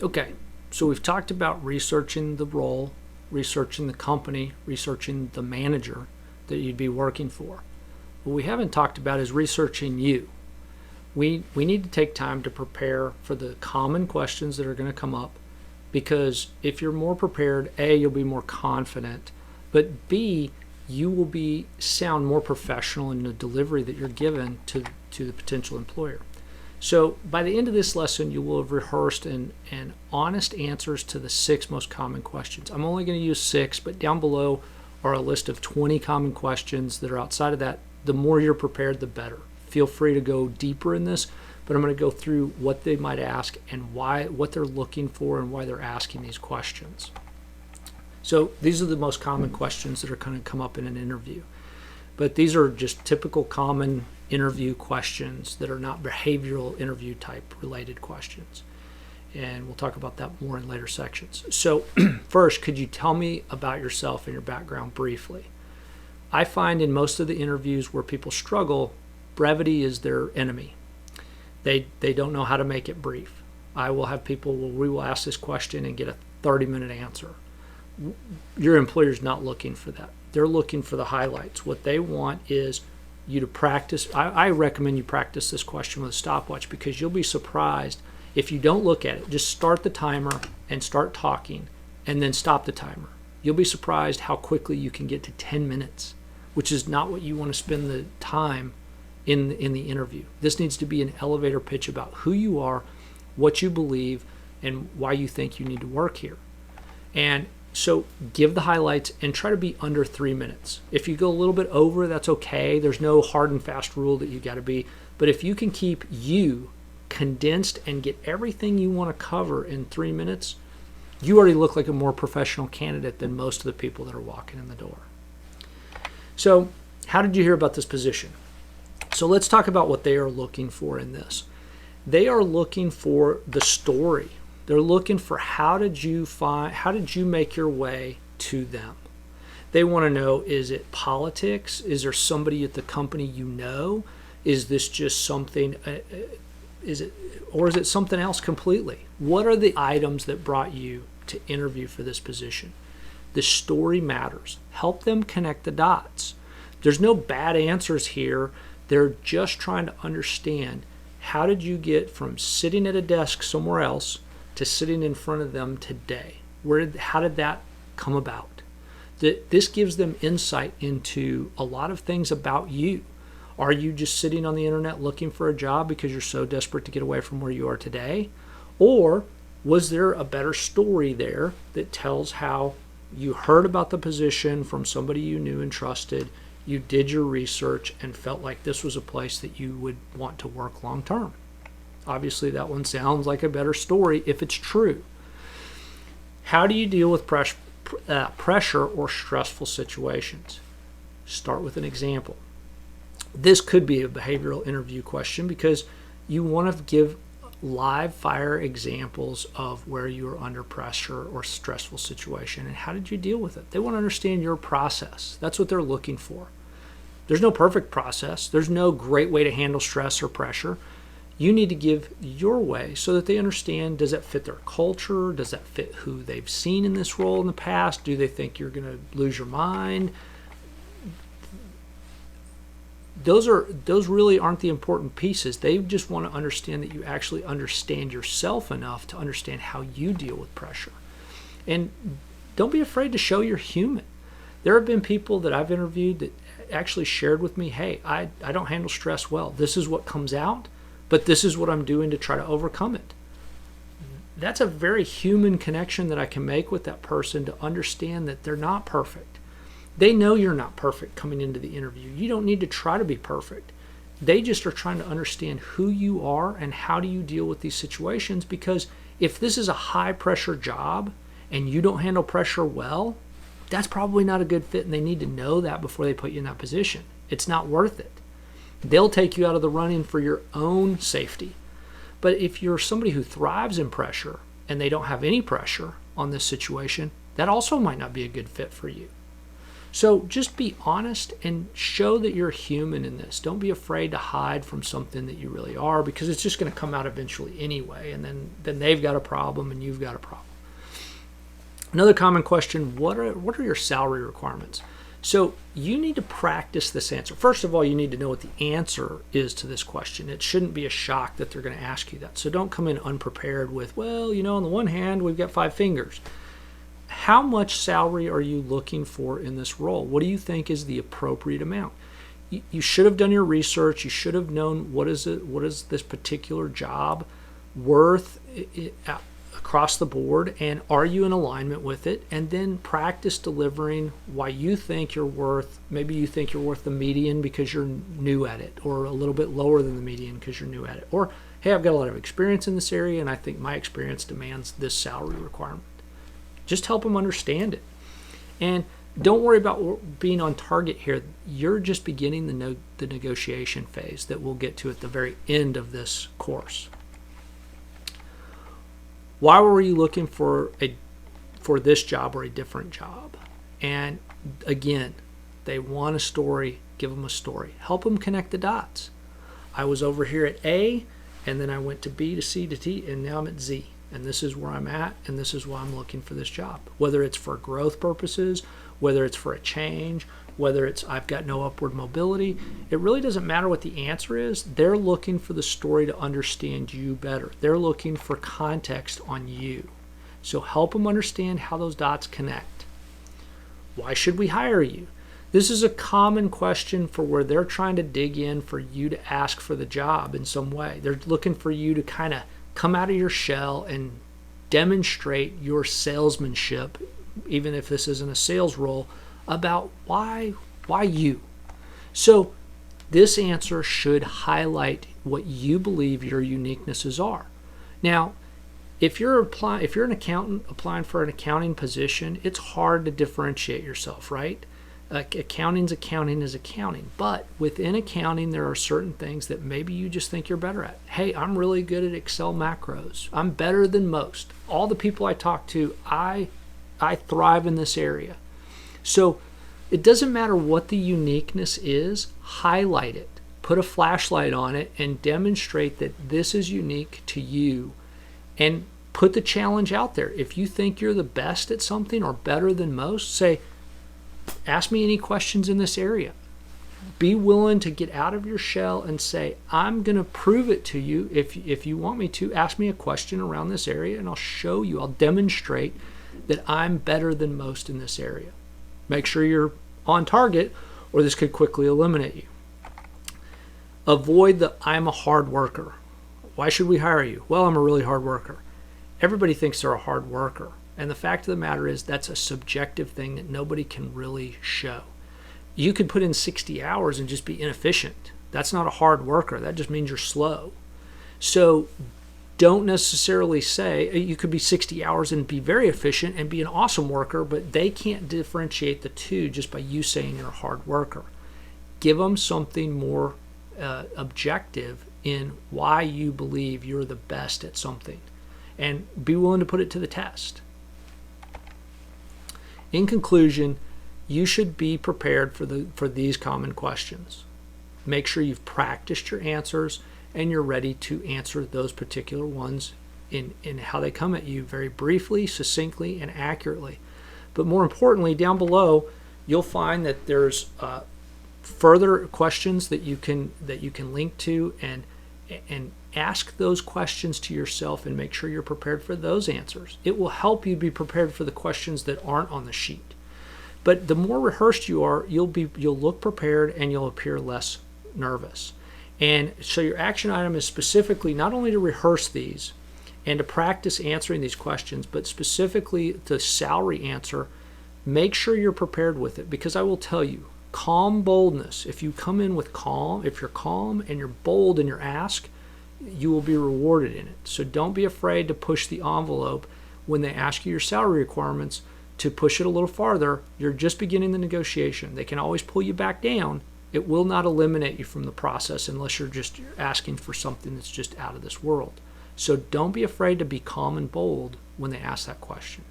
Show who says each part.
Speaker 1: Okay, so we've talked about researching the role, researching the company, researching the manager that you'd be working for. What we haven't talked about is researching you. We need to take time to prepare for the common questions that are going to come up, because if you're more prepared, A, you'll be more confident, but B, you will sound more professional in the delivery that you're given to the potential employer. So by the end of this lesson, you will have rehearsed and honest answers to the 6 most common questions. I'm only going to use 6, but down below are a list of 20 common questions that are outside of that. The more you're prepared, the better. Feel free to go deeper in this, but I'm going to go through what they might ask and what they're looking for and why they're asking these questions. So these are the most common questions that are going to come up in an interview. But these are just typical common interview questions that are not behavioral interview type related questions. And we'll talk about that more in later sections. So first, could you tell me about yourself and your background briefly? I find in most of the interviews where people struggle, brevity is their enemy. They don't know how to make it brief. I will have people, we will ask this question and get a 30-minute answer. Your employer's not looking for that. They're looking for the highlights. What they want is you to practice. I recommend you practice this question with a stopwatch, because you'll be surprised if you don't look at it. Just start the timer and start talking and then stop the timer. You'll be surprised how quickly you can get to 10 minutes, which is not what you want to spend the time in the interview. This needs to be an elevator pitch about who you are, what you believe, and why you think you need to work here. And so give the highlights and try to be under 3 minutes. If you go a little bit over, that's okay. There's no hard and fast rule that you got to be. But if you can keep you condensed and get everything you want to cover in 3 minutes, you already look like a more professional candidate than most of the people that are walking in the door. So how did you hear about this position? So let's talk about what they are looking for in this. They are looking for the story. They're looking for how did you make your way to them? They want to know, is it politics? Is there somebody at the company you know? Is this just something, is it something else completely? What are the items that brought you to interview for this position? The story matters. Help them connect the dots. There's no bad answers here. They're just trying to understand, how did you get from sitting at a desk somewhere else to sitting in front of them today? How did that come about? This gives them insight into a lot of things about you. Are you just sitting on the internet looking for a job because you're so desperate to get away from where you are today? Or was there a better story there that tells how you heard about the position from somebody you knew and trusted, you did your research and felt like this was a place that you would want to work long term? Obviously, that one sounds like a better story if it's true. How do you deal with pressure or stressful situations? Start with an example. This could be a behavioral interview question, because you want to give live fire examples of where you were under pressure or stressful situation and how did you deal with it. They want to understand your process. That's what they're looking for. There's no perfect process. There's no great way to handle stress or pressure. You need to give your way so that they understand, does that fit their culture? Does that fit who they've seen in this role in the past? Do they think you're going to lose your mind? Those really aren't the important pieces. They just want to understand that you actually understand yourself enough to understand how you deal with pressure. And don't be afraid to show you're human. There have been people that I've interviewed that actually shared with me, hey, I don't handle stress well. This is what comes out, but this is what I'm doing to try to overcome it. That's a very human connection that I can make with that person to understand that they're not perfect. They know you're not perfect coming into the interview. You don't need to try to be perfect. They just are trying to understand who you are and how do you deal with these situations, because if this is a high pressure job and you don't handle pressure well, that's probably not a good fit, and they need to know that before they put you in that position. It's not worth it. They'll take you out of the running for your own safety. But if you're somebody who thrives in pressure and they don't have any pressure on this situation, that also might not be a good fit for you. So just be honest and show that you're human in this. Don't be afraid to hide from something that you really are, because it's just going to come out eventually anyway, and then they've got a problem and you've got a problem. Another common question, what are your salary requirements? So you need to practice this answer. First of all, you need to know what the answer is to this question. It shouldn't be a shock that they're going to ask you that. So don't come in unprepared with, well, on the one hand, we've got 5 fingers. How much salary are you looking for in this role? What do you think is the appropriate amount? You should have done your research. You should have known what is this particular job worth across the board, and are you in alignment with it? And then practice delivering why you think you're worth, maybe you think you're worth the median because you're new at it, or a little bit lower than the median because you're new at it. Or, hey, I've got a lot of experience in this area and I think my experience demands this salary requirement. Just help them understand it. And don't worry about being on target here. You're just beginning the negotiation phase that we'll get to at the very end of this course. Why were you looking for this job or a different job? And again, they want a story. Give them a story. Help them connect the dots. I was over here at A, and then I went to B to C to T, and now I'm at Z. And this is where I'm at, and this is why I'm looking for this job. Whether it's for growth purposes, whether it's for a change, whether it's I've got no upward mobility, it really doesn't matter what the answer is. They're looking for the story to understand you better. They're looking for context on you. So help them understand how those dots connect. Why should we hire you? This is a common question for where they're trying to dig in for you to ask for the job in some way. They're looking for you to kind of come out of your shell and demonstrate your salesmanship, even if this isn't a sales role, about why you. So this answer should highlight what you believe your uniquenesses are. Now, if you're an accountant applying for an accounting position, it's hard to differentiate yourself, right? Accounting is accounting, but within accounting there are certain things that maybe you just think you're better at. Hey, I'm really good at Excel macros. I'm better than most. All the people I talk to, I thrive in this area. So it doesn't matter what the uniqueness is, highlight it. Put a flashlight on it and demonstrate that this is unique to you, and put the challenge out there. If you think you're the best at something or better than most, say, ask me any questions in this area. Be willing to get out of your shell and say, I'm going to prove it to you. If you want me to, ask me a question around this area and I'll show you, I'll demonstrate that I'm better than most in this area. Make sure you're on target, or this could quickly eliminate you. Avoid the I'm a hard worker. Why should we hire you? Well, I'm a really hard worker. Everybody thinks they're a hard worker. And the fact of the matter is that's a subjective thing that nobody can really show. You could put in 60 hours and just be inefficient. That's not a hard worker. That just means you're slow. So don't necessarily say you could be 60 hours and be very efficient and be an awesome worker, but they can't differentiate the two just by you saying you're a hard worker. Give them something more objective in why you believe you're the best at something, and be willing to put it to the test. In conclusion, you should be prepared for these common questions. Make sure you've practiced your answers and you're ready to answer those particular ones in how they come at you, very briefly, succinctly, and accurately. But more importantly, down below, you'll find that there's further questions that you can link to, and ask those questions to yourself and make sure you're prepared for those answers. It will help you be prepared for the questions that aren't on the sheet. But the more rehearsed you are, you'll look prepared and you'll appear less nervous. And so your action item is specifically not only to rehearse these and to practice answering these questions, but specifically the salary answer. Make sure you're prepared with it, because I will tell you, calm boldness, if you come in with calm, if you're calm and you're bold in your ask, you will be rewarded in it. So don't be afraid to push the envelope when they ask you your salary requirements, to push it a little farther. You're just beginning the negotiation. They can always pull you back down. It will not eliminate you from the process unless you're asking for something that's just out of this world. So don't be afraid to be calm and bold when they ask that question.